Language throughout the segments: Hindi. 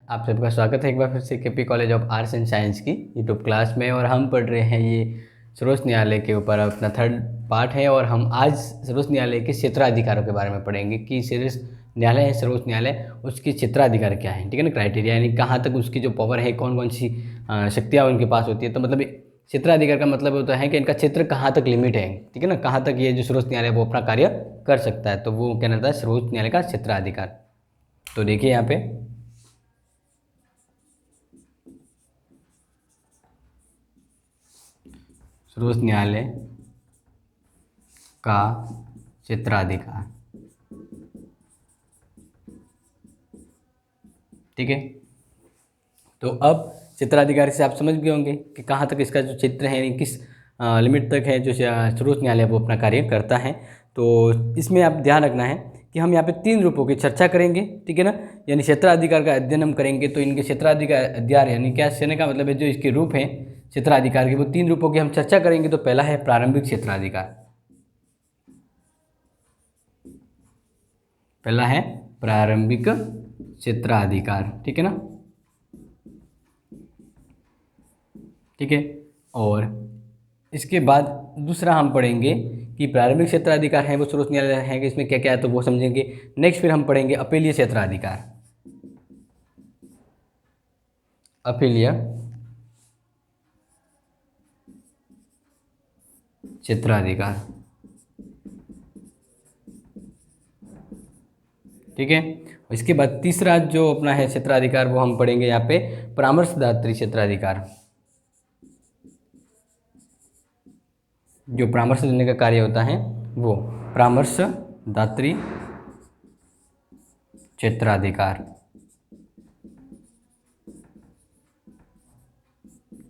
आप सबका स्वागत है एक बार फिर से KP college of arts and science की यूट्यूब क्लास में। और हम पढ़ रहे हैं ये सर्वोच्च न्यायालय के ऊपर अपना थर्ड पार्ट है। और हम आज सर्वोच्च न्यायालय के क्षेत्राधिकारों के बारे में पढ़ेंगे कि सर्वोच्च न्यायालय है, सर्वोच्च न्यायालय, उसकी क्षेत्राधिकार क्या है। ठीक है ना, क्राइटेरिया यानी कहाँ तक उसकी जो पावर है, कौन कौन सी शक्तियाँ उनके पास होती है। तो मतलब क्षेत्राधिकार का मतलब होता है कि इनका क्षेत्र कहाँ तक लिमिट है। ठीक है ना, कहाँ तक ये जो सर्वोच्च न्यायालय वो अपना कार्य कर सकता है, तो वो क्या रहता है, सर्वोच्च न्यायालय का क्षेत्राधिकार। तो देखिए यहाँ पे सर्वोच्च न्यायालय का क्षेत्राधिकार। ठीक है, तो अब क्षेत्राधिकार से आप समझ गए होंगे कि कहाँ तक इसका जो क्षेत्र है, किस लिमिट तक है जो सर्वोच्च न्यायालय वो अपना कार्य करता है। तो इसमें आप ध्यान रखना है कि हम यहाँ पे 3 रूपों की चर्चा करेंगे। ठीक है ना, यानी क्षेत्राधिकार का अध्ययन हम करेंगे। तो इनके क्षेत्राधिकार अध्ययन यानी क्या कहने का मतलब है, जो इसके रूप हैं क्षेत्राधिकार के, वो 3 रूपों की हम चर्चा करेंगे। तो पहला है प्रारंभिक क्षेत्राधिकार। पहला है प्रारंभिक क्षेत्राधिकार। ठीक है ना, ठीक है। और इसके बाद दूसरा हम पढ़ेंगे कि प्रारंभिक क्षेत्राधिकार है वो सर्वोच्च न्यायालय है कि इसमें क्या क्या है, तो वो समझेंगे। नेक्स्ट फिर हम पढ़ेंगे अपीलीय क्षेत्राधिकार। अपीलीय क्षेत्राधिकार। ठीक है, इसके बाद तीसरा जो अपना है क्षेत्राधिकार वो हम पढ़ेंगे यहाँ पे परामर्शदात्री क्षेत्राधिकार। जो परामर्श देने का कार्य होता है वो परामर्शदात्री क्षेत्राधिकार।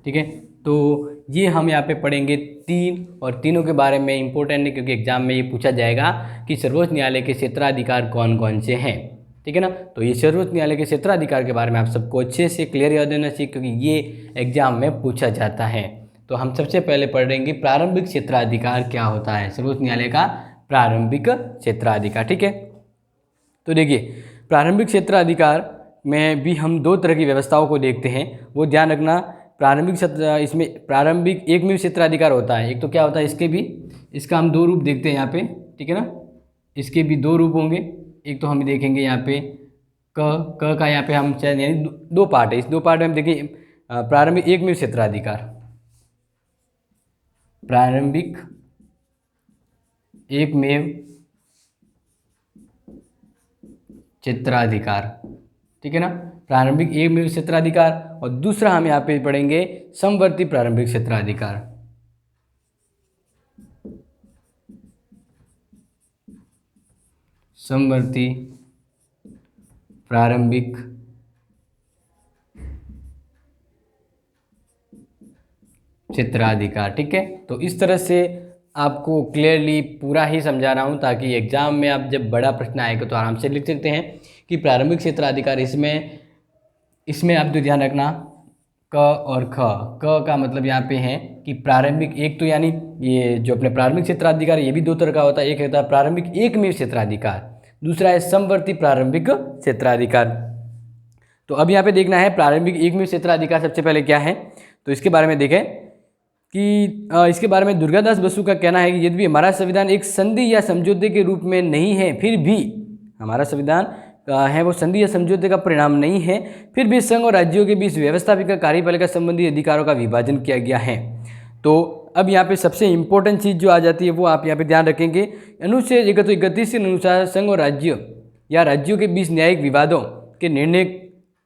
ठीक है, तो ये हम यहाँ पे पढ़ेंगे 3, और तीनों के बारे में इंपॉर्टेंट है क्योंकि एग्जाम में ये पूछा जाएगा कि सर्वोच्च न्यायालय के क्षेत्राधिकार कौन कौन से हैं। ठीक है ना, तो ये सर्वोच्च न्यायालय के क्षेत्राधिकार के बारे में आप सबको अच्छे से क्लियर याद होना चाहिए क्योंकि ये एग्जाम में पूछा जाता है। तो हम सबसे पहले पढ़ेंगे प्रारंभिक क्षेत्राधिकार क्या होता है, सर्वोच्च न्यायालय का प्रारंभिक क्षेत्राधिकार। ठीक है, तो देखिए प्रारंभिक क्षेत्राधिकार में भी हम 2 तरह की व्यवस्थाओं को देखते हैं, वो ध्यान रखना। प्रारंभिक क्षेत्र, इसमें प्रारंभिक एकमेव क्षेत्राधिकार होता है। एक तो क्या होता है, इसके भी, इसका हम 2 रूप देखते हैं यहाँ पे। ठीक है ना, इसके भी 2 रूप होंगे। एक तो हम देखेंगे यहाँ पे क का यहाँ पे हम यानी 2 पार्ट है। इस 2 पार्ट में हम देखें प्रारंभिक एकमेव क्षेत्राधिकार, प्रारंभिक एकमेव क्षेत्राधिकार। ठीक है ना, प्रारंभिक एकमेव क्षेत्राधिकार। और दूसरा हम यहाँ पे पढ़ेंगे समवर्ती प्रारंभिक क्षेत्राधिकार। समवर्ती प्रारंभिक क्षेत्राधिकार। ठीक है, तो इस तरह से आपको क्लियरली पूरा ही समझा रहा हूँ ताकि एग्जाम में आप जब बड़ा प्रश्न आएगा तो आराम से लिख सकते हैं कि प्रारंभिक क्षेत्राधिकार। इसमें आप जो ध्यान रखना क और ख। क का मतलब यहाँ पे है कि प्रारंभिक, एक तो यानी ये जो अपने प्रारंभिक क्षेत्राधिकार ये भी 2 तरह का होता है। एक होता है प्रारंभिक एकमेव क्षेत्राधिकार, दूसरा है समवर्ती प्रारंभिक क्षेत्राधिकार। तो अब यहाँ पे देखना है प्रारंभिक एकमेव क्षेत्राधिकार सबसे पहले क्या है, तो इसके बारे में देखें कि इसके बारे में दुर्गादास बसु का कहना है कि यदि हमारा संविधान एक संधि या समझौते के रूप में नहीं है, फिर भी हमारा संविधान है वो संधि या समझौते का परिणाम नहीं है, फिर भी संघ और राज्यों के बीच व्यवस्थापिका कार्यपालिका संबंधी अधिकारों का विभाजन किया गया है। तो अब यहाँ पे सबसे इंपॉर्टेंट चीज़ जो आ जाती है वो आप यहाँ पे ध्यान रखेंगे। अनुच्छेद 31 के अनुसार संघ और राज्य या राज्यों के बीच न्यायिक विवादों के निर्णय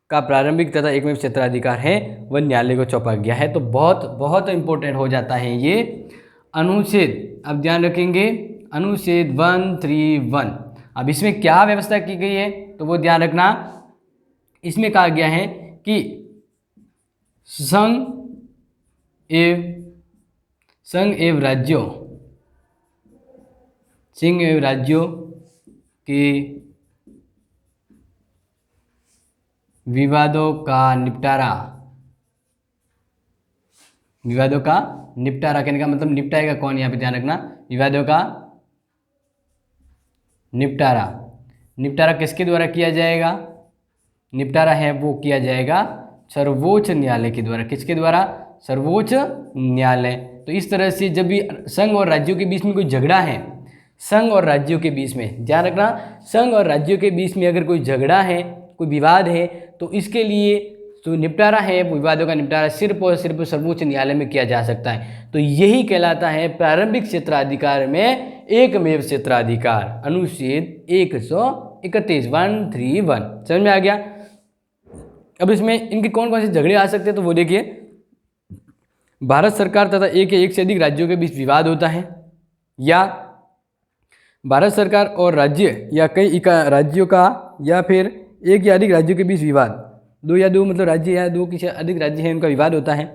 का प्रारंभिक तथा एकमेव क्षेत्राधिकार है वह न्यायालय को सौंपा गया है। तो बहुत बहुत इंपॉर्टेंट हो जाता है ये अनुच्छेद। अब ध्यान रखेंगे अनुच्छेद 131। अब इसमें क्या व्यवस्था की गई है तो वो ध्यान रखना। इसमें कहा गया है कि संघ एवं राज्यों के विवादों का निपटारा कहने का मतलब निपटाएगा कौन, यहाँ पे ध्यान रखना। विवादों का निपटारा किसके द्वारा किया जाएगा, निपटारा है वो किया जाएगा सर्वोच्च न्यायालय के द्वारा। किसके द्वारा? सर्वोच्च न्यायालय। तो इस तरह से जब भी संघ और राज्यों के बीच में कोई झगड़ा है, संघ और राज्यों के बीच में, ध्यान रखना, संघ और राज्यों के बीच में अगर कोई झगड़ा है, कोई विवाद है, तो इसके लिए जो निपटारा है, विवादों का निपटारा सिर्फ और सिर्फ सर्वोच्च न्यायालय में किया जा सकता है। तो यही कहलाता है प्रारंभिक क्षेत्राधिकार में एकमेव क्षेत्राधिकार, अनुच्छेद 131 131। समझ में आ गया? अब इसमें इनके कौन कौन से झगड़े आ सकते हैं, तो वो देखिए, भारत सरकार तथा एक या एक से अधिक राज्यों के बीच विवाद होता है, या भारत सरकार और राज्य या कई राज्यों का या फिर एक या अधिक राज्यों के बीच विवाद, दो या दो मतलब राज्य या दो किसी अधिक राज्य हैं उनका विवाद होता है,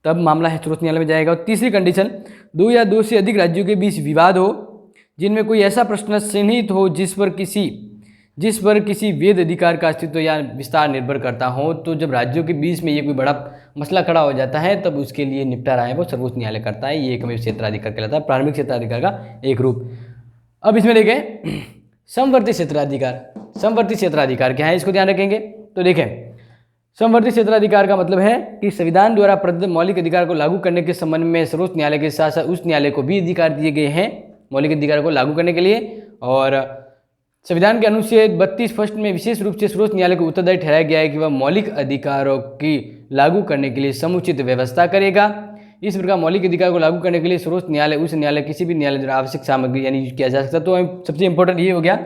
तब मामला है सर्वोच्च न्यायालय में जाएगा। और तीसरी कंडीशन, दो या दो से अधिक राज्यों के बीच विवाद हो जिनमें कोई ऐसा प्रश्न सन्निहित हो जिस पर किसी वेद अधिकार का अस्तित्व या विस्तार निर्भर करता हो। तो जब राज्यों के बीच में ये कोई बड़ा मसला खड़ा हो जाता है, तब उसके लिए निपटारा है वो सर्वोच्च न्यायालय करता है। ये एकमेव क्षेत्राधिकार कहलाता है, प्रारंभिक क्षेत्राधिकार का एक रूप। अब इसमें देखें समवर्ती क्षेत्राधिकार। समवर्ती क्षेत्राधिकार क्या है, इसको ध्यान रखेंगे। तो देखें, समवर्ती क्षेत्राधिकार का मतलब है कि संविधान द्वारा प्रदत्त मौलिक अधिकार को लागू करने के संबंध में सर्वोच्च न्यायालय के साथ साथ उस न्यायालय को भी अधिकार दिए गए हैं मौलिक अधिकार को लागू करने के लिए। और संविधान के अनुच्छेद 32 फर्स्ट में विशेष रूप से सर्वोच्च न्यायालय को उत्तरदायी ठहराया गया है कि वह मौलिक अधिकारों की लागू करने के लिए समुचित व्यवस्था करेगा। इस प्रकार मौलिक अधिकार को लागू करने के लिए सर्वोच्च न्यायालय, उस न्यायालय, किसी भी न्यायालय द्वारा आवश्यक सामग्री यानी किया जा सकता है। तो सबसे इंपॉर्टेंट ये हो गया,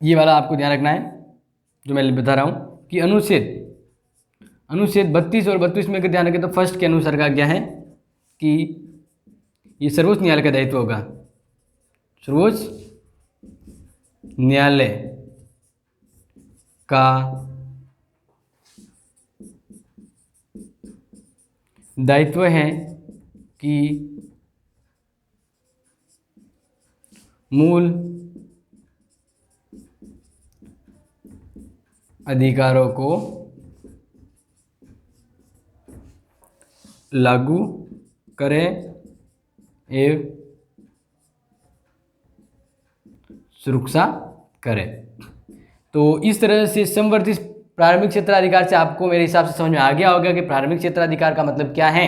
ये वाला आपको ध्यान रखना है जो मैं बता रहा हूँ कि अनुच्छेद 32 और 32 में अगर ध्यान रखें तो फर्स्ट के अनुसार का क्या है कि ये सर्वोच्च न्यायालय का दायित्व होगा। सर्वोच्च न्यायालय का दायित्व है कि मूल अधिकारों को लागू करें एवं सुरक्षा करें। तो इस तरह से समवर्ती प्रारंभिक क्षेत्राधिकार से आपको मेरे हिसाब से समझ में आ गया होगा कि प्रारंभिक क्षेत्राधिकार का मतलब क्या है।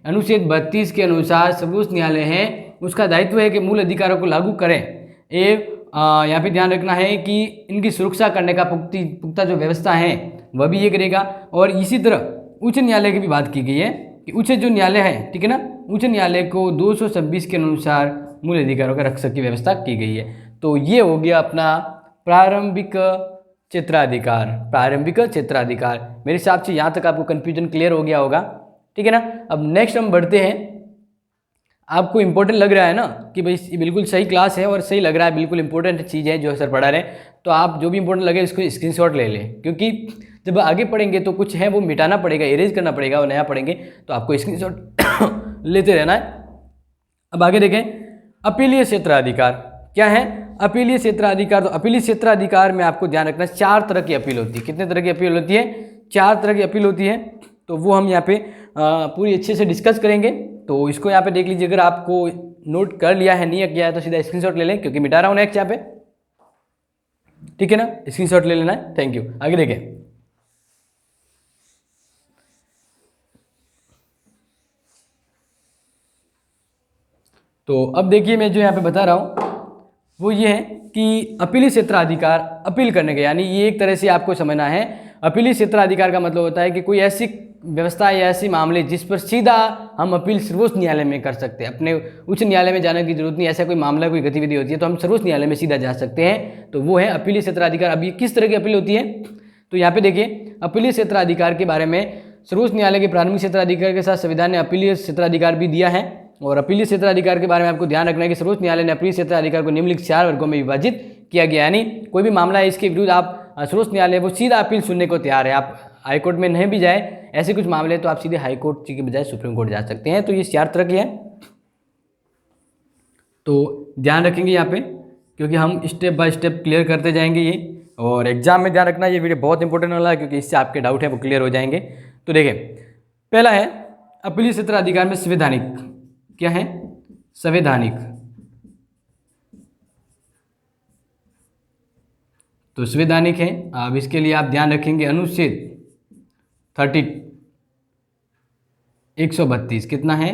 अनुच्छेद 32 के अनुसार सर्वोच्च न्यायालय है, उसका दायित्व है कि मूल अधिकारों को लागू करें एवं यहाँ पे ध्यान रखना है कि इनकी सुरक्षा करने का पुख्ता जो व्यवस्था है वह भी ये करेगा। और इसी तरह उच्च न्यायालय की भी बात की गई है कि उच्च जो न्यायालय है, ठीक है ना, उच्च न्यायालय को 226 के अनुसार मूल अधिकारों का रक्षक की व्यवस्था की गई है। तो ये हो गया अपना प्रारंभिक क्षेत्राधिकार। प्रारंभिक क्षेत्राधिकार मेरे हिसाब से यहाँ तक आपको कन्फ्यूजन क्लियर हो गया होगा, ठीक है ना। अब नेक्स्ट हम बढ़ते हैं। आपको इंपॉर्टेंट लग रहा है ना कि भाई ये बिल्कुल सही क्लास है और सही लग रहा है, बिल्कुल इंपॉर्टेंट चीज़ है जो सर पढ़ा रहे हैं, तो आप जो भी इंपॉर्टेंट लगे इसको स्क्रीनशॉट ले लें, क्योंकि जब आगे पढ़ेंगे तो कुछ है वो मिटाना पड़ेगा, इरेज करना पड़ेगा, और नया पढ़ेंगे तो आपको स्क्रीनशॉट लेते रहना है। अब आगे देखें, अपीलीय क्षेत्राधिकार क्या है। अपीलीय क्षेत्राधिकार, तो अपीलीय क्षेत्राधिकार में आपको ध्यान रखना 4 तरह की अपील होती है। कितने तरह की अपील होती है? 4 तरह की अपील होती है। तो वो हम यहाँ पे पूरी अच्छे से डिस्कस करेंगे। तो इसको यहाँ पे देख लीजिए, अगर आपको नोट कर लिया है, नहीं किया है तो सीधा स्क्रीनशॉट ले लें, क्योंकि मिटा रहा हूँ नेक्स्ट यहाँ पे, ठीक है ना, स्क्रीनशॉट ले लेना है। Thank you. आगे देखें, तो अब देखिए मैं जो यहाँ पे बता रहा हूँ वो ये है कि अपीलीय क्षेत्राधिकार अपील करने का, यानी ये एक तरह से आपको समझना है। अपीलीय क्षेत्राधिकार का मतलब होता है कि कोई ऐसी व्यवस्था या ऐसे मामले जिस पर सीधा हम अपील सर्वोच्च न्यायालय में कर सकते हैं, अपने उच्च न्यायालय में जाने की जरूरत नहीं। ऐसा कोई मामला, कोई गतिविधि होती है तो हम सर्वोच्च न्यायालय में सीधा जा सकते हैं, तो वो है अपीलीय क्षेत्राधिकार। अब ये किस तरह की अपील होती है, तो यहाँ पे देखिए, अपीलीय क्षेत्राधिकार के बारे में सर्वोच्च न्यायालय के प्रारंभिक क्षेत्राधिकार के साथ संविधान ने अपीलीय क्षेत्राधिकार भी दिया है। और अपीलीय क्षेत्राधिकार के बारे में आपको ध्यान रखना है कि सर्वोच्च न्यायालय ने अपीलीय क्षेत्राधिकार को निम्नलिखित 4 वर्गों में विभाजित किया गया, यानी कोई भी मामला है इसके विरुद्ध आप सर्वोच्च न्यायालय वो सीधा अपील सुनने को तैयार है। आप हाईकोर्ट में नहीं भी जाए, ऐसे कुछ मामले तो आप सीधे हाईकोर्ट के बजाय सुप्रीम कोर्ट जा सकते हैं। तो ये 4 तरह की है, तो ध्यान रखेंगे यहाँ पे, क्योंकि हम स्टेप बाय स्टेप क्लियर करते जाएंगे ये। और एग्जाम में ध्यान रखना, ये वीडियो बहुत इंपॉर्टेंट वाला है, क्योंकि इससे आपके डाउट है वो क्लियर हो जाएंगे। तो देखिए, पहला है अपीलीय क्षेत्राधिकार में संवैधानिक, क्या है, संवैधानिक। तो संवैधानिक है। अब इसके लिए आप ध्यान रखेंगे अनुच्छेद 132 कितना है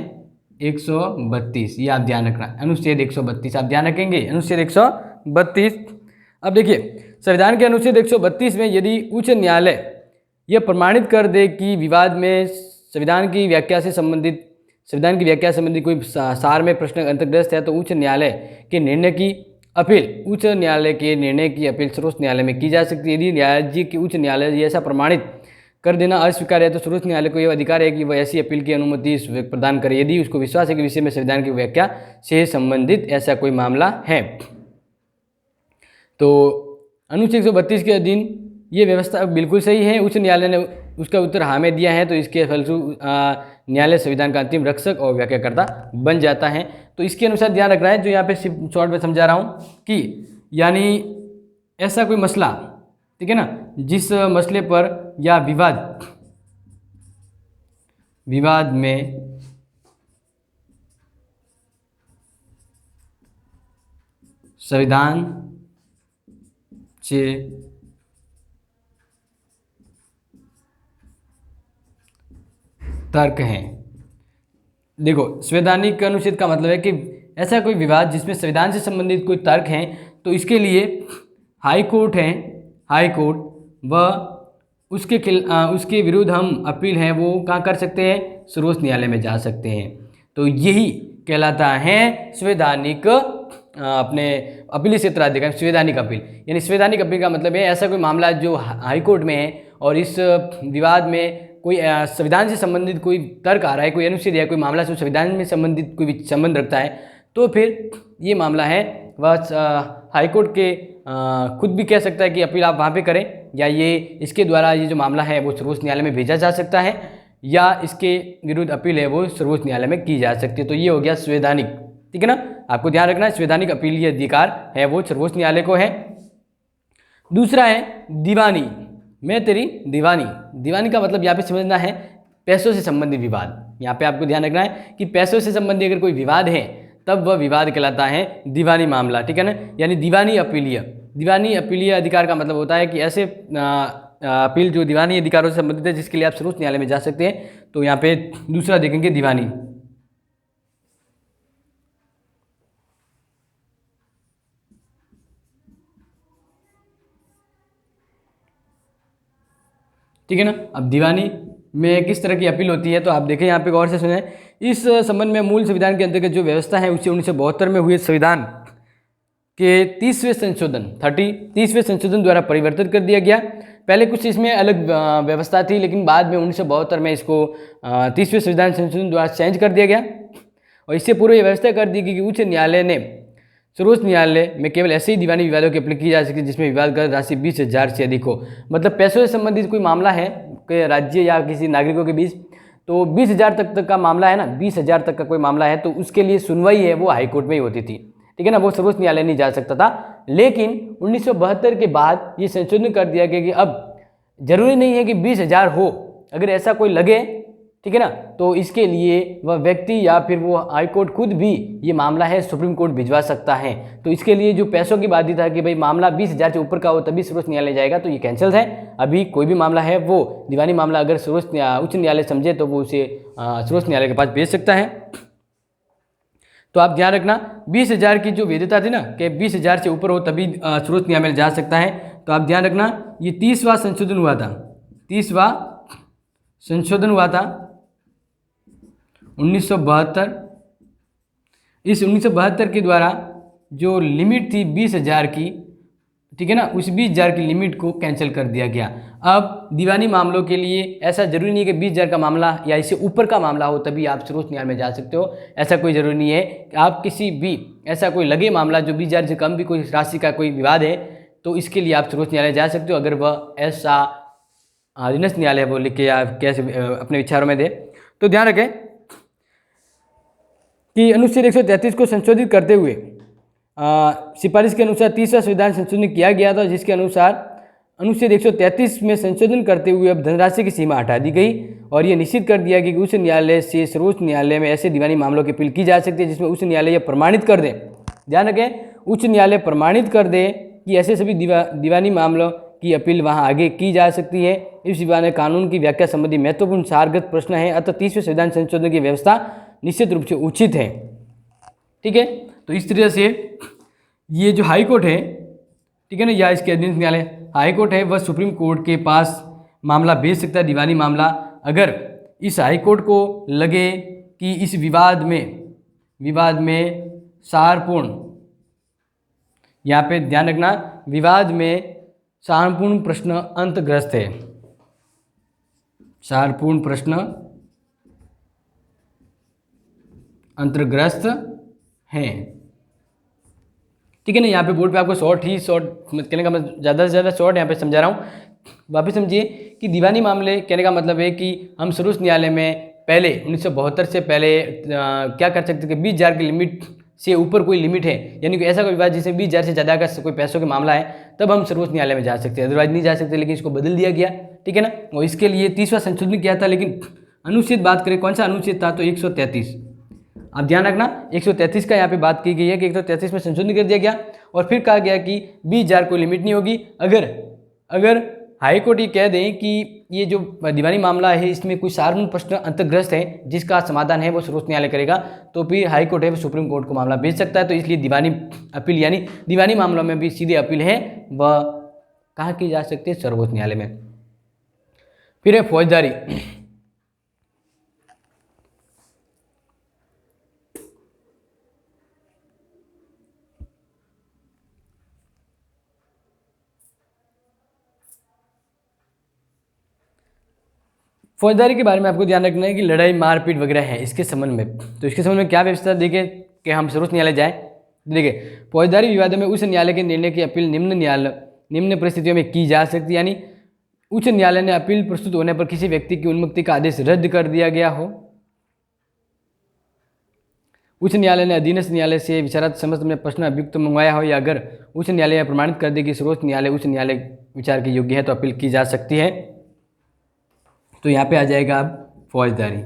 132, ये आप ध्यान रखना, अनुच्छेद 132 आप ध्यान रखेंगे, अनुच्छेद 132। अब देखिए संविधान के अनुच्छेद 132 में यदि उच्च न्यायालय यह प्रमाणित कर दे कि विवाद में संविधान की व्याख्या संबंधी कोई सार में प्रश्न अंतर्ग्रस्त है तो उच्च न्यायालय के निर्णय की अपील सर्वोच्च न्यायालय में की जा सकती है। यदि राज्य की उच्च न्यायालय ऐसा प्रमाणित कर देना अस्वीकार है तो सर्वोच्च न्यायालय को यह अधिकार है कि वह ऐसी अपील की अनुमति प्रदान करे यदि उसको विश्वास है कि विषय में संविधान की व्याख्या से संबंधित ऐसा कोई मामला है। तो अनुच्छेद 132 के अधीन ये व्यवस्था बिल्कुल सही है। उच्च न्यायालय ने उसका उत्तर हाँ में दिया है तो इसके फलस्वरूप न्यायालय संविधान का अंतिम रक्षक और व्याख्याकर्ता बन जाता है। तो इसके अनुसार ध्यान रखना है, जो यहाँ पे शॉर्ट में समझा रहा हूँ कि यानी ऐसा कोई मसला, ठीक है ना, जिस मसले पर या विवाद में संविधान से तर्क हैं। देखो संवैधानिक अनुच्छेद का मतलब है कि ऐसा कोई विवाद जिसमें संविधान से संबंधित कोई तर्क हैं तो इसके लिए हाई कोर्ट व उसके विरुद्ध हम अपील है वो कहाँ कर सकते हैं, सर्वोच्च न्यायालय में जा सकते हैं। तो यही कहलाता है संवैधानिक अपने अपीली क्षेत्र अधिकार संवैधानिक अपील। यानी संवैधानिक अपील का मतलब है ऐसा कोई मामला जो हाई कोर्ट में है और इस विवाद में कोई संविधान से संबंधित कोई तर्क आ रहा है, कोई अनुच्छेद या कोई मामला जो संविधान में संबंधित कोई संबंध रखता है तो फिर ये मामला है वह हाईकोर्ट के खुद भी कह सकता है कि अपील आप वहाँ पे करें, या ये इसके द्वारा ये जो मामला है वो सर्वोच्च न्यायालय में भेजा जा सकता है, या इसके विरुद्ध अपील है वो सर्वोच्च न्यायालय में की जा सकती है। तो ये हो गया संवैधानिक, ठीक है ना। आपको ध्यान रखना है संवैधानिक अपील ये अधिकार है वो सर्वोच्च न्यायालय को है। दूसरा है दीवानी, मैं तेरी दीवानी। दीवानी का मतलब यहाँ पे समझना है पैसों से संबंधित विवाद। यहाँ पे आपको ध्यान रखना है कि पैसों से संबंधित अगर कोई विवाद है तब वह विवाद कहलाता है दीवानी मामला, ठीक है ना। यानी दीवानी अपीलीय अधिकार का मतलब होता है कि ऐसे अपील जो दीवानी अधिकारों से संबंधित है जिसके लिए आप सर्वोच्च न्यायालय में जा सकते हैं। तो यहाँ पे दूसरा देखेंगे दीवानी। ठीक है ना। अब दीवानी में किस तरह की अपील होती है तो आप देखें यहाँ पे गौर से सुने। इस संबंध में मूल संविधान के अंतर्गत जो व्यवस्था है उसे 1972 में हुए संविधान के 30वें संशोधन द्वारा परिवर्तित कर दिया गया। पहले कुछ इसमें अलग व्यवस्था थी लेकिन बाद में 1972 में इसको 30वें संविधान संशोधन द्वारा चेंज कर दिया गया। और इससे पूर्व यह व्यवस्था कर दी गई कि उच्च न्यायालय ने सर्वोच्च न्यायालय में केवल ऐसे ही दीवानी विवादों की अपील की जा सकती है जिसमें विवाद का राशि 20,000 से अधिक हो। मतलब पैसों से संबंधित कोई मामला है कोई राज्य या किसी नागरिकों के बीच, तो 20,000 तक का मामला है ना, 20,000 तक का कोई मामला है तो उसके लिए सुनवाई है वो हाईकोर्ट में ही होती थी, ठीक है ना, वो सर्वोच्च न्यायालय नहीं जा सकता था। लेकिन 1972 के बाद ये संशोधन कर दिया गया कि अब जरूरी नहीं है कि 20,000 हो, अगर ऐसा कोई लगे, ठीक है ना, तो इसके लिए वह व्यक्ति या फिर वो हाईकोर्ट खुद भी ये मामला है सुप्रीम कोर्ट भिजवा सकता है। तो इसके लिए जो पैसों की बात था कि भाई मामला 20,000 से ऊपर का हो तभी सर्वोच्च न्यायालय जाएगा, तो ये कैंसिल है। अभी कोई भी मामला है वो दीवानी मामला अगर उच्च न्यायालय समझे तो वो उसे सर्वोच्च न्यायालय के पास भेज सकता है। तो आप ध्यान रखना 20,000 की जो वैधता थी ना कि 20,000 से ऊपर हो तभी सर्वोच्च न्यायालय में जा सकता है। तो आप ध्यान रखना ये 30वां संशोधन हुआ था, 30वां संशोधन हुआ था 1972। इस 1972 के द्वारा जो लिमिट थी 20,000 की, ठीक है ना, उस 20,000 की लिमिट को कैंसिल कर दिया गया। अब दीवानी मामलों के लिए ऐसा जरूरी नहीं है कि 20,000 का मामला या इससे ऊपर का मामला हो तभी आप सर्वोच्च न्यायालय में जा सकते हो, ऐसा कोई ज़रूरी नहीं है। आप किसी भी ऐसा कोई लगे मामला जो 20,000 से कम भी कोई राशि का कोई विवाद है तो इसके लिए आप सर्वोच्च न्यायालय जा सकते हो, अगर वह ऐसा अधीनस्थ न्यायालय वो लिख के या कैसे अपने विचारों में दे। तो ध्यान रखें कि अनुच्छेद 133 को संशोधित करते हुए सिफारिश के अनुसार 30वां संविधान संशोधन किया गया था, जिसके अनुसार अनुच्छेद 133 में संशोधन करते हुए अब धनराशि की सीमा हटा दी गई और ये निश्चित कर दिया गया कि उच्च न्यायालय से सर्वोच्च न्यायालय में ऐसे दीवानी मामलों की अपील की जा सकती है जिसमें उच्च न्यायालय यह प्रमाणित कर दे, ध्यान रखें, उच्च न्यायालय प्रमाणित कर दे कि ऐसे सभी दीवानी मामलों की अपील वहां आगे की जा सकती है। इस विवाद में कानून की व्याख्या संबंधी महत्वपूर्ण सारगत प्रश्न है, अतः 30वें संविधान संशोधन की व्यवस्था निश्चित रूप से उचित है। ठीक है, तो इस तरह से ये जो हाई कोर्ट है, ठीक है ना, या इसके अधीन न्यायालय हाई कोर्ट है, वह सुप्रीम कोर्ट के पास मामला भेज सकता है, दीवानी मामला, अगर इस हाई कोर्ट को लगे कि इस विवाद में सारपूर्ण, यहाँ पे ध्यान रखना, विवाद में सारपूर्ण प्रश्न अंतग्रस्त है, सारपूर्ण प्रश्न अंतर्ग्रस्त हैं। ठीक है ना, यहाँ पे बोर्ड पे आपको शॉर्ट कहने का मैं ज़्यादा से ज़्यादा शॉर्ट यहाँ पे समझा रहा हूँ। वापस समझिए कि दीवानी मामले कहने का मतलब है कि हम सर्वोच्च न्यायालय में पहले 1972 से पहले क्या कर सकते थे कि 20,000 की लिमिट से ऊपर कोई लिमिट है, यानी कि ऐसा कोई विवाद जिसमें 20,000 से ज़्यादा का कोई पैसों का मामला है, तब हम सर्वोच्च न्यायालय में जा सकते हैं, अदरवाइज नहीं जा सकते। लेकिन इसको बदल दिया गया, ठीक है ना, और इसके लिए 30वां संशोधन किया था। लेकिन अनुच्छेद बात करें, कौन सा अनुच्छेद था, तो 133। आप ध्यान रखना 133 का यहाँ पे बात की गई है कि 133 में संशोधन कर दिया गया, और फिर कहा गया कि 20,000 कोई लिमिट नहीं होगी। अगर हाई कोर्ट ये कह दें कि ये जो दीवानी मामला है इसमें कोई सार्वजनिक प्रश्न अंतर्ग्रस्त है जिसका समाधान है वो सर्वोच्च न्यायालय करेगा, तो फिर हाई कोर्ट है वो सुप्रीम कोर्ट को मामला भेज सकता है। तो इसलिए दीवानी अपील यानी दीवानी मामलों में भी सीधे अपील है वह कहाँ की जा सकती है, सर्वोच्च न्यायालय में। फिर है फौजदारी। फौजदारी के बारे में आपको ध्यान रखना है कि लड़ाई मारपीट वगैरह है इसके संबंध में, तो इसके संबंध में क्या व्यवस्था देखिए कि हम सर्वोच्च न्यायालय जाएं। देखिए फौजदारी विवादों में उच्च न्यायालय के निर्णय की अपील निम्न परिस्थितियों में की जा सकती है, यानी उच्च न्यायालय ने अपील प्रस्तुत होने पर किसी व्यक्ति की उन्मुक्ति का आदेश रद्द कर दिया गया हो, उच्च न्यायालय ने अधीनस्थ न्यायालय से विचाराधीन समस्त में प्रश्न अभियुक्त मंगवाया हो, या अगर उच्च न्यायालय प्रमाणित कर दे कि सर्वोच्च न्यायालय उच्च न्यायालय विचार के योग्य है तो अपील की जा सकती है। तो यहाँ पे आ जाएगा अब फौजदारी,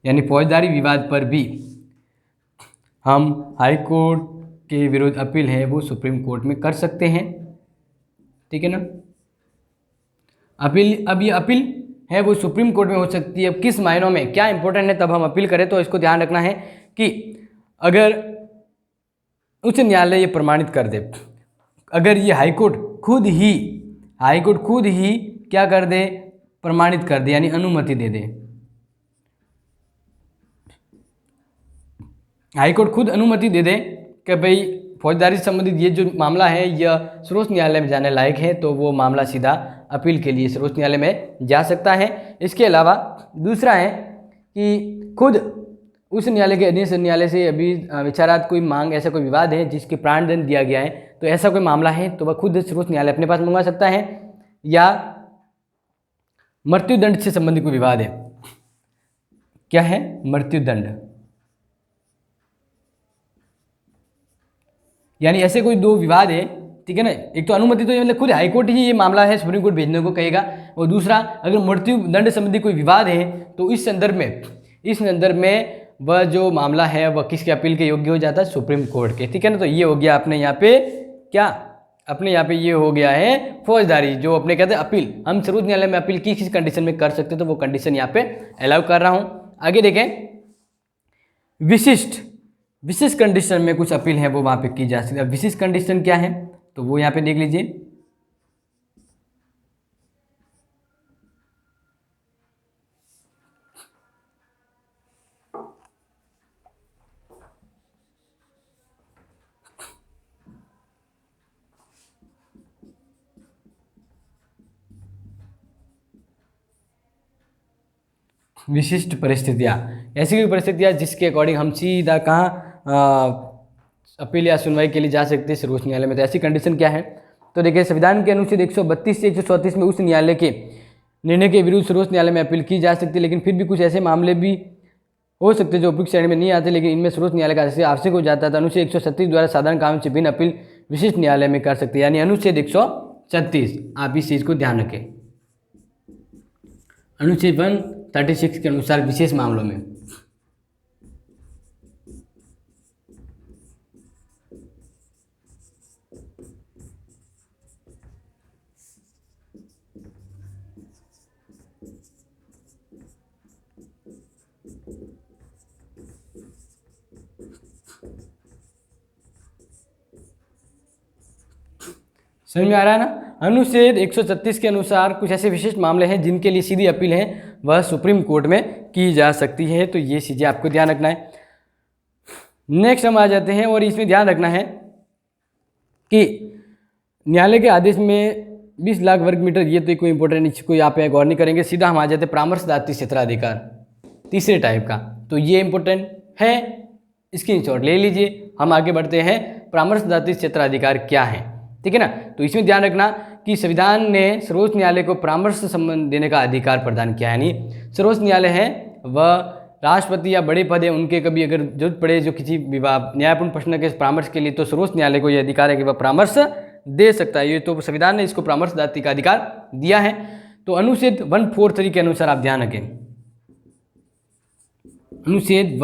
यानी फौजदारी विवाद पर भी हम हाई कोर्ट के विरुद्ध अपील है वो सुप्रीम कोर्ट में कर सकते हैं। ठीक है ना, अपील, अब ये अपील है वो सुप्रीम कोर्ट में हो सकती है। अब किस मायनों में क्या इंपॉर्टेंट है तब हम अपील करें, तो इसको ध्यान रखना है कि अगर उच्च न्यायालय ये प्रमाणित कर दे, अगर ये हाई कोर्ट खुद ही क्या कर दे, प्रमाणित कर दे, यानी अनुमति दे दे, हाई कोर्ट खुद अनुमति दे दे कि भाई फौजदारी से संबंधित ये जो मामला है यह सर्वोच्च न्यायालय में जाने लायक है, तो वो मामला सीधा अपील के लिए सर्वोच्च न्यायालय में जा सकता है। इसके अलावा दूसरा है कि खुद उस न्यायालय के अधीन न्यायालय से अभी विचाराधीन कोई मांग, ऐसा कोई विवाद है जिसके प्राणदंड दिया गया है, तो ऐसा कोई मामला है तो वह खुद सर्वोच्च न्यायालय अपने पास मंगवा सकता है। या मृत्युदंड से संबंधित कोई विवाद है, क्या है, मृत्युदंड, यानी ऐसे कोई दो विवाद है, ठीक है ना, एक तो अनुमति तो मतलब खुद हाईकोर्ट ही ये मामला है सुप्रीम कोर्ट भेजने को कहेगा, और दूसरा अगर मृत्यु दंड संबंधी कोई विवाद है तो इस संदर्भ में वह जो मामला है वह किसके अपील के योग्य हो जाता है, सुप्रीम कोर्ट के। ठीक है ना, तो ये हो गया अपने यहाँ पे क्या, अपने यहाँ पे ये हो गया है फौजदारी, जो अपने कहते हैं अपील, हम सर्वोच्च न्यायालय में अपील किस कंडीशन में कर सकते, तो वो कंडीशन यहाँ पे अलाउ कर रहा हूँ। आगे देखें, विशिष्ट कंडीशन में कुछ अपील है वो वहाँ पे की जा सकती है। अब विशिष्ट कंडीशन क्या है तो वो यहाँ पे देख लीजिए। विशिष्ट परिस्थितियाँ, ऐसी कोई परिस्थितियाँ जिसके अकॉर्डिंग हम सीधा कहाँ अपील या सुनवाई के लिए जा सकते हैं सर्वोच्च न्यायालय में, तो ऐसी कंडीशन क्या है, तो देखिए संविधान के अनुच्छेद 132 से 134 में उस न्यायालय के निर्णय के विरुद्ध सर्वोच्च न्यायालय में अपील की जा सकती है। लेकिन फिर भी कुछ ऐसे मामले भी हो सकते हैं जो उपयुक्त श्रेणी में नहीं आते, लेकिन इनमें सर्वोच्च न्यायालय का आवश्यक हो जाता है। तो अनुच्छेद 136 द्वारा साधारण कानून से भिन्न अपील विशिष्ट न्यायालय में कर सकते हैं, यानी अनुच्छेद 136, आप इस चीज़ को ध्यान रखें। अनुच्छेद 136 के अनुसार विशेष मामलों में समझ में आ रहा है ना। अनुच्छेद 136 के अनुसार कुछ ऐसे विशिष्ट मामले हैं जिनके लिए सीधी अपील है वह सुप्रीम कोर्ट में की जा सकती है, तो ये चीज़ें आपको ध्यान रखना है। नेक्स्ट हम आ जाते हैं और इसमें ध्यान रखना है कि न्यायालय के आदेश में 20 लाख वर्ग मीटर, ये तो कोई इंपॉर्टेंट इसको यहाँ पे गौर नहीं करेंगे। सीधा हम आ जाते हैं परामर्शदात्री क्षेत्राधिकार, तीसरे टाइप का, तो ये इंपॉर्टेंट है, स्क्रीनशॉट ले लीजिए। हम आगे बढ़ते हैं, परामर्शदात्री क्षेत्राधिकार क्या है, ठीक है ना। तो इसमें ध्यान रखना कि संविधान ने सर्वोच्च न्यायालय को परामर्श संबंध देने का अधिकार प्रदान किया है। यानी सर्वोच्च न्यायालय है वह राष्ट्रपति या बड़े पद है उनके कभी अगर जरूरत पड़े जो किसी विवाद न्यायपूर्ण प्रश्न के परामर्श के लिए, तो सर्वोच्च न्यायालय को यह अधिकार है कि वह परामर्श दे सकता है। ये तो संविधान ने इसको परामर्शदात्री का अधिकार दिया है। तो अनुच्छेद 143 के अनुसार आप ध्यान रखें, अनुच्छेद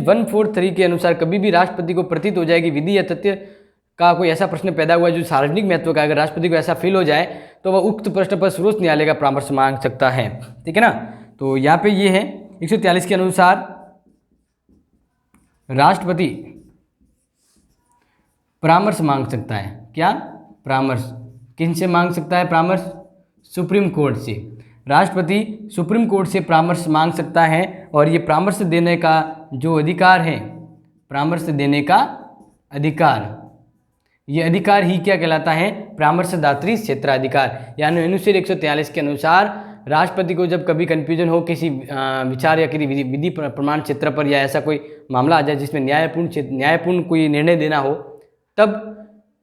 143 के अनुसार कभी भी राष्ट्रपति को प्रतीत हो जाए कि विधि या तथ्य का कोई ऐसा प्रश्न पैदा हुआ जो सार्वजनिक महत्व का, अगर राष्ट्रपति को ऐसा फील हो जाए तो वह उक्त प्रश्न पर सर्वोच्च न्यायालय का परामर्श मांग सकता है, ठीक है ना। तो यहाँ पे ये है 143 के अनुसार राष्ट्रपति परामर्श मांग सकता है। क्या परामर्श किनसे मांग सकता है? परामर्श सुप्रीम कोर्ट से। राष्ट्रपति सुप्रीम कोर्ट से परामर्श मांग सकता है और ये परामर्श देने का जो अधिकार है, परामर्श देने का अधिकार, ये अधिकार ही क्या कहलाता है? परामर्शदात्री क्षेत्राधिकार। यानी अनुच्छेद 143 के अनुसार राष्ट्रपति को जब कभी कन्फ्यूजन हो किसी विचार या किसी विधि प्रमाण क्षेत्र पर, या ऐसा कोई मामला आ जाए जिसमें न्यायपूर्ण कोई निर्णय देना हो, तब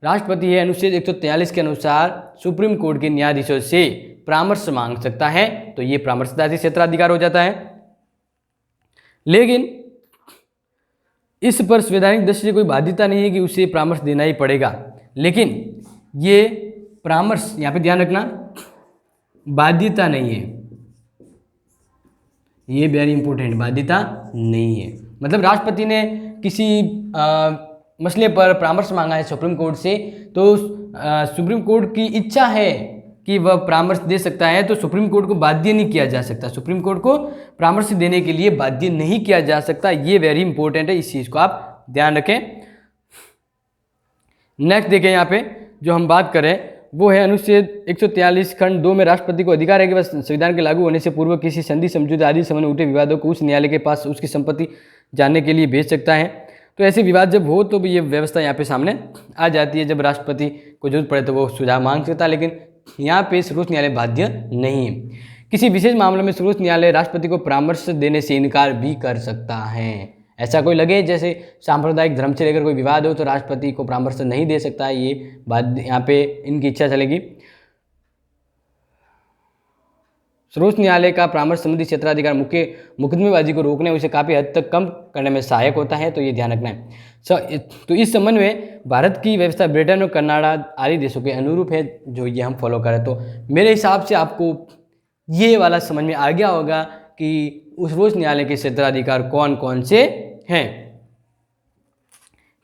राष्ट्रपति है अनुच्छेद 143 के अनुसार सुप्रीम कोर्ट के न्यायाधीशों से परामर्श मांग सकता है। तो ये परामर्शदात्री क्षेत्राधिकार हो जाता है। लेकिन इस पर संवैधानिक दृष्टि से कोई बाध्यता नहीं है कि उसे परामर्श देना ही पड़ेगा। लेकिन ये परामर्श, यहाँ पे ध्यान रखना, बाध्यता नहीं है, ये वेरी इंपॉर्टेंट, बाध्यता नहीं है। मतलब राष्ट्रपति ने किसी मसले पर परामर्श मांगा है सुप्रीम कोर्ट से, तो सुप्रीम कोर्ट की इच्छा है कि वह परामर्श दे सकता है, तो सुप्रीम कोर्ट को बाध्य नहीं किया जा सकता, सुप्रीम कोर्ट को परामर्श देने के लिए बाध्य नहीं किया जा सकता। ये वेरी इंपॉर्टेंट है, इस चीज़ को आप ध्यान रखें। नेक्स्ट देखें, यहाँ पे जो हम बात करें वो है अनुच्छेद 143 खंड 2 में राष्ट्रपति को अधिकार है कि वह संविधान के लागू होने से पूर्व किसी संधि, समझौते आदि संबंध उठे विवादों को उच्च न्यायालय के पास उसकी संपत्ति जानने के लिए भेज सकता है। तो ऐसे विवाद जब हो तो ये व्यवस्था यहाँ पे सामने आ जाती है। जब राष्ट्रपति को जरूरत पड़े तो वो सुझाव मांग सकता है, लेकिन यहाँ पे सर्वोच्च न्यायालय बाध्य नहीं है। किसी विशेष मामले में सर्वोच्च न्यायालय राष्ट्रपति को परामर्श देने से इनकार भी कर सकता है। ऐसा कोई लगे जैसे सांप्रदायिक धर्म से लेकर कोई विवाद हो तो राष्ट्रपति को परामर्श नहीं दे सकता है, ये बात यहाँ पे इनकी इच्छा चलेगी। सर्वोच्च न्यायालय का परामर्श संबंधी क्षेत्राधिकार मुकदमेबाजी को रोकने, उसे काफ़ी हद तक कम करने में सहायक होता है, तो ये ध्यान रखना है। तो इस संबंध में भारत की व्यवस्था ब्रिटेन और कनाडा आदि देशों के अनुरूप है, जो ये हम फॉलो करें। तो मेरे हिसाब से आपको ये वाला समझ में आ गया होगा कि उस सर्वोच्च न्यायालय के क्षेत्राधिकार कौन कौन से हैं,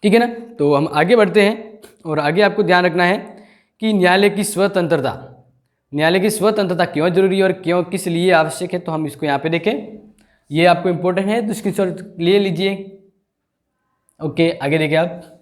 ठीक है ना। तो हम आगे बढ़ते हैं और आगे आपको ध्यान रखना है कि न्यायालय की स्वतंत्रता, न्यायालय की स्वतंत्रता क्यों जरूरी है और क्यों किस लिए आवश्यक है, तो हम इसको यहाँ पे देखें। ये आपको इम्पोर्टेंट है तो स्क्रीनशॉट ले लीजिए। ओके, आगे देखिए आप।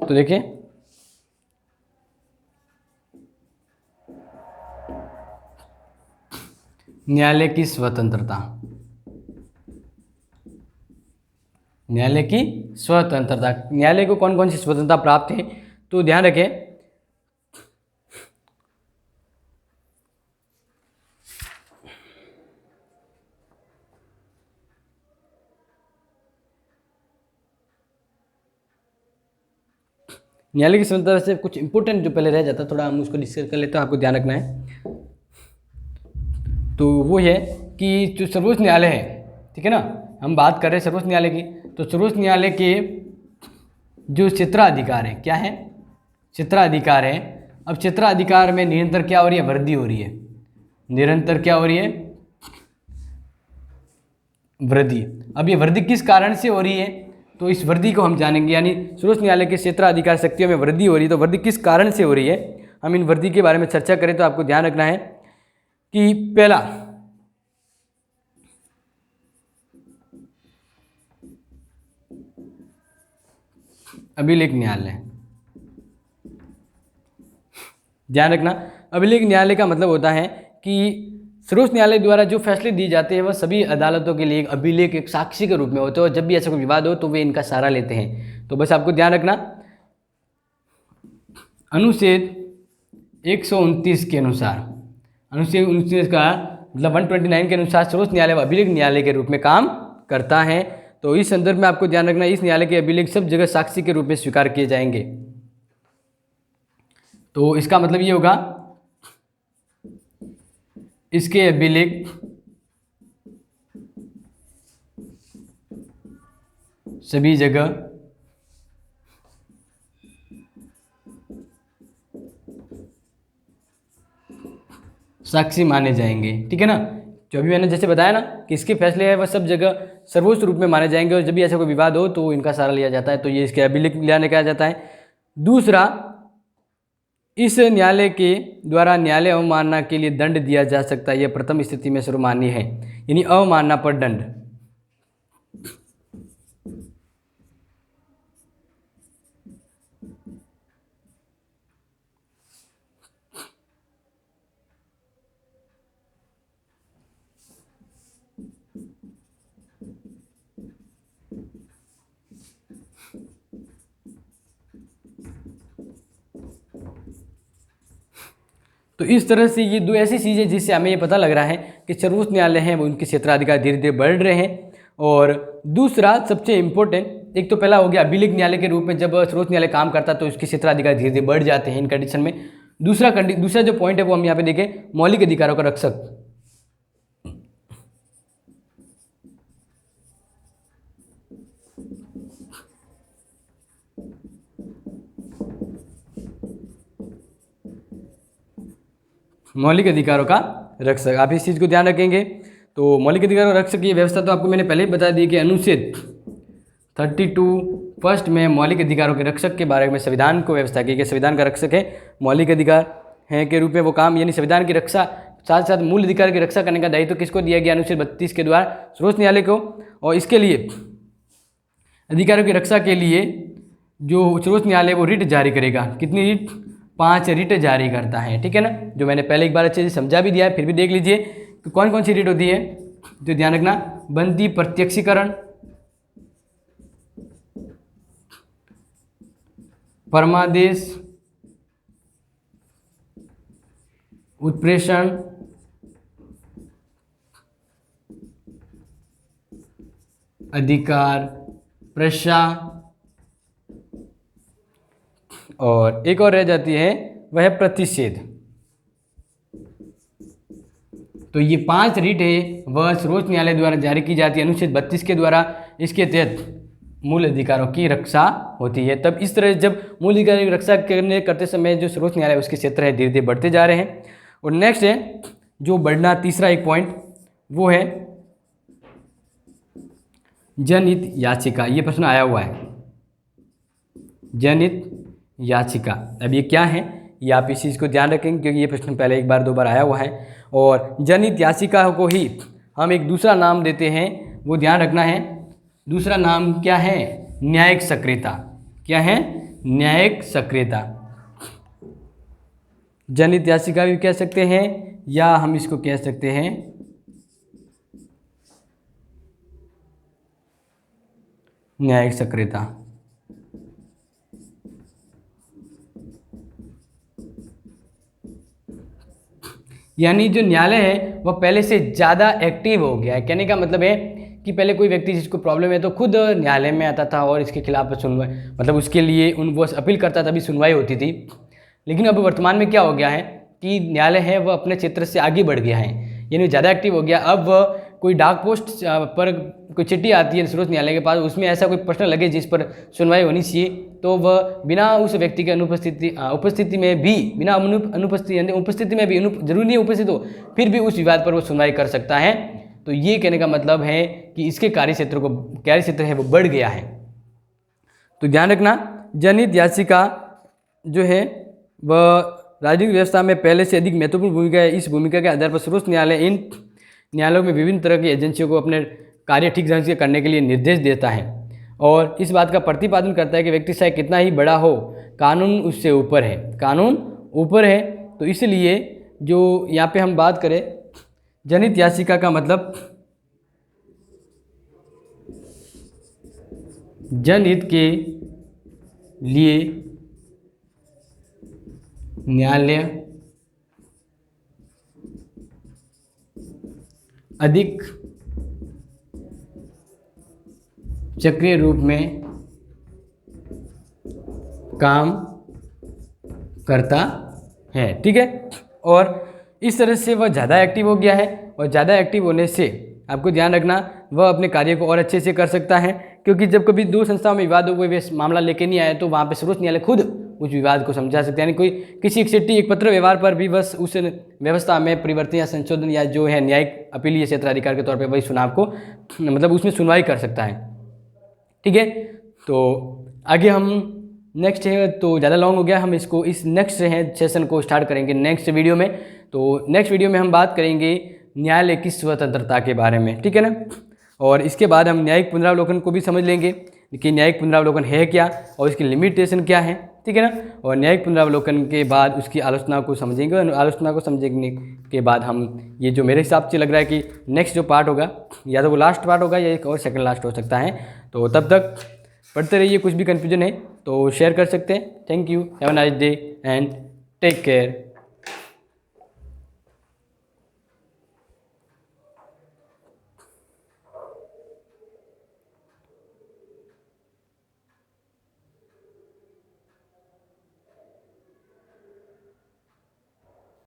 तो देखिए, न्यायालय की स्वतंत्रता, न्यायालय की स्वतंत्रता, न्यायालय को कौन कौन सी स्वतंत्रता प्राप्त है, तो ध्यान रखें। न्यायालय की स्वतंत्रता से कुछ इंपॉर्टेंट जो पहले रह जाता, थोड़ा हम उसको डिस्कस कर लेते हैं, आपको ध्यान रखना है। तो वो है कि जो सर्वोच्च न्यायालय है, ठीक है ना, हम बात कर रहे हैं सर्वोच्च न्यायालय की, तो सर्वोच्च न्यायालय के जो क्षेत्राधिकार है, क्या है? क्षेत्राधिकार है। अब क्षेत्राधिकार में निरंतर क्या हो रही है, वृद्धि हो रही है। निरंतर क्या हो रही है, वृद्धि। अब ये वृद्धि किस कारण से हो रही है, तो इस वृद्धि को हम जानेंगे। यानी सर्वोच्च न्यायालय के क्षेत्राधिकार शक्तियों में वृद्धि हो रही है, तो वृद्धि किस कारण से हो रही है, हम इन वृद्धि के बारे में चर्चा करें तो आपको ध्यान रखना है कि पहला, अभिलेख न्यायालय। ध्यान रखना, अभिलेख न्यायालय का मतलब होता है कि सर्वोच्च न्यायालय द्वारा जो फैसले दिए जाते हैं वह सभी अदालतों के लिए एक अभिलेख, एक साक्षी के रूप में होते हैं, और जब भी ऐसा कोई विवाद हो तो वे इनका सहारा लेते हैं। तो बस आपको ध्यान रखना, अनुच्छेद 129 के अनुसार, अनुच्छेद 129 का मतलब 129 के अनुसार सर्वोच्च न्यायालय व अभिलेख न्यायालय के रूप में काम करता है। तो इस संदर्भ में आपको ध्यान रखना, इस न्यायालय के अभिलेख सब जगह साक्षी के रूप में स्वीकार किए जाएंगे। तो इसका मतलब ये होगा, इसके अभिलेख सभी जगह साक्षी माने जाएंगे। ठीक है ना, जो अभी मैंने जैसे बताया ना कि इसके फैसले है वह सब जगह सर्वोच्च रूप में माने जाएंगे, और जब भी ऐसा कोई विवाद हो तो इनका सहारा लिया जाता है। तो ये इसके अभिलेख न्यायालय कहा जाता है। दूसरा, इस न्यायालय के द्वारा न्यायालय अवमानना के लिए दंड दिया जा सकता है, यह प्रथम स्थिति में सर्वमान्य है, यानी अवमानना पर दंड। तो इस तरह से ये दो ऐसी चीज़ें जिससे हमें ये पता लग रहा है कि सर्वोच्च न्यायालय हैं वो उनके क्षेत्राधिकार धीरे धीरे बढ़ रहे हैं। और दूसरा सबसे इम्पोर्टेंट, एक तो पहला हो गया अभिलेख न्यायालय के रूप में जब सर्वोच्च न्यायालय काम करता है तो उसके क्षेत्राधिकार धीरे धीरे बढ़ जाते हैं इन कंडीशन में। दूसरा जो पॉइंट है वो हम यहाँ पे देखें, मौलिक अधिकारों का रक्षक। मौलिक अधिकारों का रक्षक, आप इस चीज़ को ध्यान रखेंगे। तो मौलिक अधिकारों का रक्षक की व्यवस्था तो आपको मैंने पहले ही बता दी कि अनुच्छेद 32 फर्स्ट में मौलिक अधिकारों के रक्षक के बारे में संविधान को व्यवस्था की कि संविधान का रक्षक है, मौलिक अधिकार है के रूप में वो काम, यानी संविधान की रक्षा साथ साथ मूल अधिकार की रक्षा करने का दायित्व किसको दिया गया, अनुच्छेद 32 के द्वारा सर्वोच्च न्यायालय को। और इसके लिए अधिकारों की रक्षा के लिए जो सर्वोच्च न्यायालय वो रिट जारी करेगा। कितनी रिट, 5 रिट जारी करता है। ठीक है ना, जो मैंने पहले एक बार अच्छे से समझा भी दिया है, फिर भी देख लीजिए कि कौन कौन सी रिट होती है। तो ध्यान रखना, बंदी प्रत्यक्षीकरण, परमादेश, उत्प्रेषण, अधिकार प्रशा, और एक और रह जाती है वह है प्रतिषेध। तो ये 5 रिट है वह सर्वोच्च न्यायालय द्वारा जारी की जाती है अनुच्छेद 32 के द्वारा। इसके तहत मूल अधिकारों की रक्षा होती है। तब इस तरह जब मूल अधिकारों की रक्षा करते समय जो सर्वोच्च न्यायालय उसके क्षेत्र है धीरे धीरे बढ़ते जा रहे हैं। और नेक्स्ट है जो बढ़ना, तीसरा एक पॉइंट वो है जनहित याचिका। ये प्रश्न आया हुआ है, जनहित याचिका। अब ये क्या है, ये आप इस चीज़ को ध्यान रखेंगे क्योंकि ये प्रश्न पहले एक बार 2 बार आया हुआ है। और जनहित याचिका को ही हम एक दूसरा नाम देते हैं, वो ध्यान रखना है। दूसरा नाम क्या है, न्यायिक सक्रियता। क्या है, न्यायिक सक्रियता। जनहित याचिका भी कह सकते हैं या हम इसको कह सकते हैं न्यायिक सक्रियता। यानी जो न्यायालय है वह पहले से ज़्यादा एक्टिव हो गया है। कहने का मतलब है कि पहले कोई व्यक्ति जिसको प्रॉब्लम है तो खुद न्यायालय में आता था और इसके खिलाफ सुनवाई, मतलब उसके लिए वो अपील करता तभी सुनवाई होती थी। लेकिन अब वर्तमान में क्या हो गया है कि न्यायालय है वह अपने क्षेत्र से आगे बढ़ गया है, यानी ज़्यादा एक्टिव हो गया। अब कोई डाक पोस्ट पर कोई चिट्ठी आती है सर्वोच्च न्यायालय के पास, उसमें ऐसा कोई प्रश्न लगे जिस पर सुनवाई होनी चाहिए, तो वह बिना उस व्यक्ति के उपस्थिति में भी, बिना उपस्थिति में भी, जरूरी नहीं उपस्थित हो, फिर भी उस विवाद पर वो सुनवाई कर सकता है। तो ये कहने का मतलब है कि इसके कार्य क्षेत्र है वो बढ़ गया है। तो ध्यान रखना, जनहित याचिका जो है वह राजनीतिक व्यवस्था में पहले से अधिक महत्वपूर्ण भूमिका है। इस भूमिका के आधार पर सर्वोच्च न्यायालय इन न्यायालयों में विभिन्न तरह की एजेंसियों को अपने कार्य ठीक ढंग से करने के लिए निर्देश देता है और इस बात का प्रतिपादन करता है कि व्यक्ति चाहे कितना ही बड़ा हो, कानून उससे ऊपर है, कानून ऊपर है। तो इसलिए जो यहाँ पे हम बात करें जनहित याचिका का मतलब जनहित के लिए न्यायालय अधिक सक्रिय रूप में काम करता है। ठीक है, और इस तरह से वह ज़्यादा एक्टिव हो गया है और ज़्यादा एक्टिव होने से आपको ध्यान रखना वह अपने कार्य को और अच्छे से कर सकता है, क्योंकि जब कभी दो संस्थाओं में विवाद हो, कोई मामला लेके नहीं आए तो वहाँ पे सर्वोच्च न्यायालय खुद उस विवाद को समझा सकते हैं। यानी कोई किसी एक चिट्ठी, एक पत्र व्यवहार पर भी बस उस व्यवस्था में परिवर्तन या संशोधन या जो है न्यायिक अपीलीय क्षेत्राधिकार के तौर पर वही चुनाव को मतलब उसमें सुनवाई कर सकता है। ठीक है, तो आगे हम नेक्स्ट है, तो ज़्यादा लॉन्ग हो गया, हम इसको इस नेक्स्ट है सेशन को स्टार्ट करेंगे नेक्स्ट वीडियो में। तो नेक्स्ट वीडियो में हम बात करेंगे न्यायालय की स्वतंत्रता के बारे में। ठीक है ना, और इसके बाद हम न्यायिक पुनरावलोकन को भी समझ लेंगे कि न्यायिक पुनरावलोकन है क्या और इसकी लिमिटेशन क्या है। ठीक है ना, और न्यायिक पुनरावलोकन के बाद उसकी आलोचना को समझेंगे और आलोचना को समझने के बाद हम ये जो मेरे हिसाब से लग रहा है कि नेक्स्ट जो पार्ट होगा या तो वो लास्ट पार्ट होगा या एक और सेकंड लास्ट हो सकता है। तो तब तक पढ़ते रहिए, कुछ भी कन्फ्यूजन है तो शेयर कर सकते हैं। Thank you, have a nice day and take care.